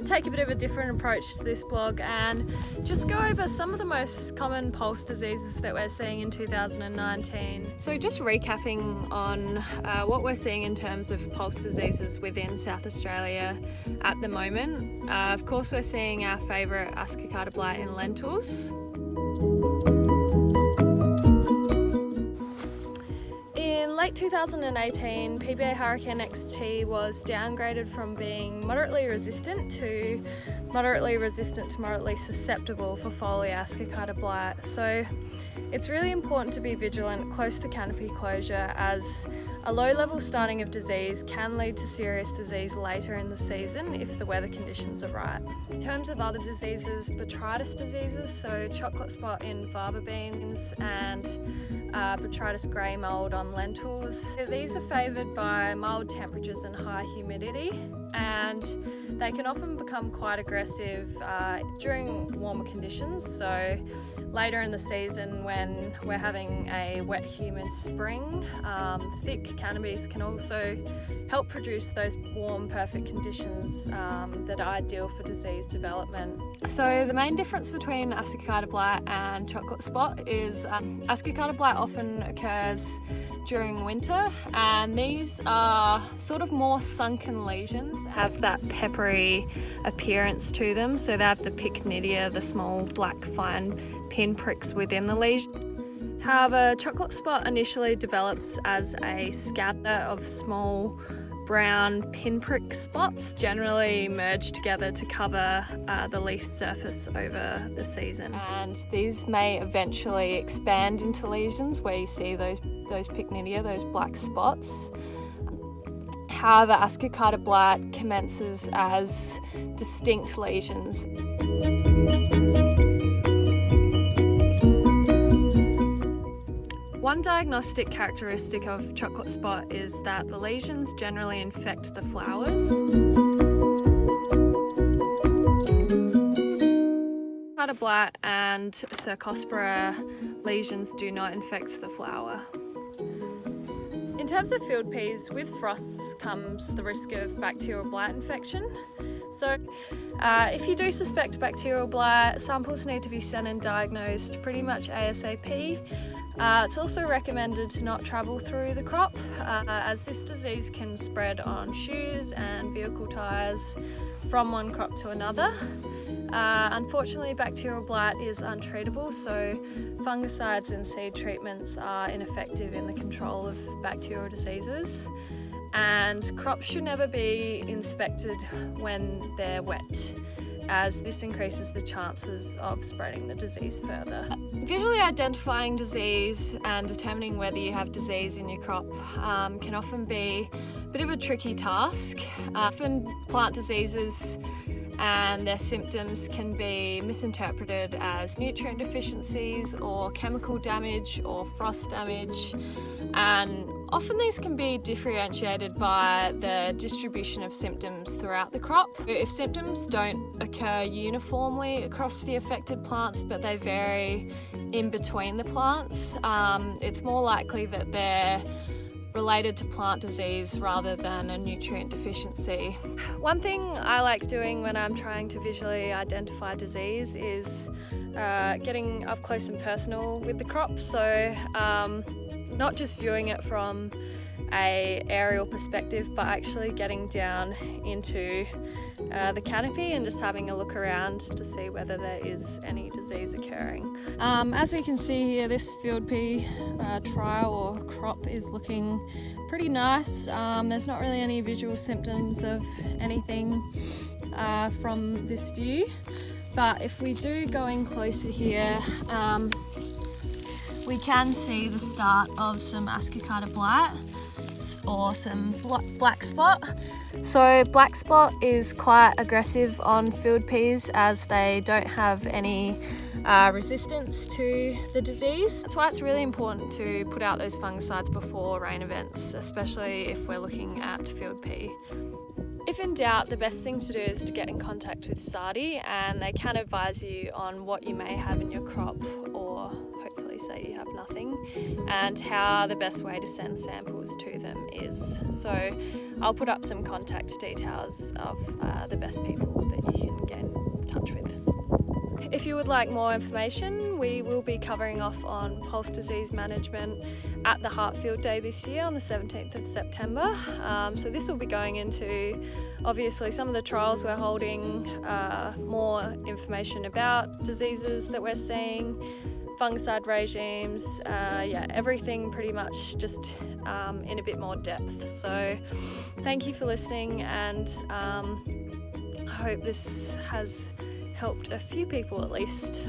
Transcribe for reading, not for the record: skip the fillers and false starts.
to take a bit of a different approach to this blog and just go over some of the most common pulse diseases that we're seeing in 2019. So just recapping on what we're seeing in terms of pulse diseases within South Australia at the moment. Of course, we're seeing our favourite Ascocata blight in lentils. In late 2018, PBA Hurricane XT was downgraded from being moderately resistant to moderately susceptible for foliar Ascocata blight. So it's really important to be vigilant close to canopy closure, as a low level starting of disease can lead to serious disease later in the season if the weather conditions are right. In terms of other diseases, botrytis diseases, so chocolate spot in faba beans and botrytis grey mould on lentils. These are favoured by mild temperatures and high humidity, and they can often become quite aggressive during warmer conditions. So later in the season, when we're having a wet, humid spring, thick canopies can also help produce those warm, perfect conditions that are ideal for disease development. So the main difference between Ascocata blight and chocolate spot is Ascocata blight often occurs during winter, and these are sort of more sunken lesions, have that peppery appearance to them. So they have the pycnidia, the small black fine pinpricks within the lesion. However, chocolate spot initially develops as a scatter of small brown pinprick spots, generally merged together to cover the leaf surface over the season. And these may eventually expand into lesions where you see those pycnidia, those black spots. However, Ascocata blight commences as distinct lesions. One diagnostic characteristic of chocolate spot is that the lesions generally infect the flowers. Ascocata blight and Cercospora lesions do not infect the flower. In terms of field peas, with frosts comes the risk of bacterial blight infection. So if you do suspect bacterial blight, samples need to be sent and diagnosed pretty much ASAP. It's also recommended to not travel through the crop, as this disease can spread on shoes and vehicle tyres from one crop to another. Unfortunately, bacterial blight is untreatable, so fungicides and seed treatments are ineffective in the control of bacterial diseases. And crops should never be inspected when they're wet, as this increases the chances of spreading the disease further. Visually identifying disease and determining whether you have disease in your crop can often be a bit of a tricky task. Often plant diseases and their symptoms can be misinterpreted as nutrient deficiencies or chemical damage or frost damage, and often these can be differentiated by the distribution of symptoms throughout the crop. If symptoms don't occur uniformly across the affected plants but they vary in between the plants, it's more likely that they're related to plant disease rather than a nutrient deficiency. One thing I like doing when I'm trying to visually identify disease is getting up close and personal with the crop. So not just viewing it from an aerial perspective, but actually getting down into the canopy and just having a look around to see whether there is any disease occurring. As we can see here, this field pea trial or crop is looking pretty nice. There's not really any visual symptoms of anything from this view, but if we do go in closer here, we can see the start of some Ascocata blight or some black spot. So black spot is quite aggressive on field peas as they don't have any resistance to the disease. That's why it's really important to put out those fungicides before rain events, especially if we're looking at field pea. If in doubt, the best thing to do is to get in contact with SARDI, and they can advise you on what you may have in your crop or hopefully say you have nothing, and how the best way to send samples to them is. So I'll put up some contact details of the best people that you can get in touch with. If you would like more information, we will be covering off on pulse disease management at the Hart Field Day this year on the 17th of September. So this will be going into obviously some of the trials we're holding, more information about diseases that we're seeing, fungicide regimes, everything pretty much just in a bit more depth. So thank you for listening, and I hope this has helped a few people at least.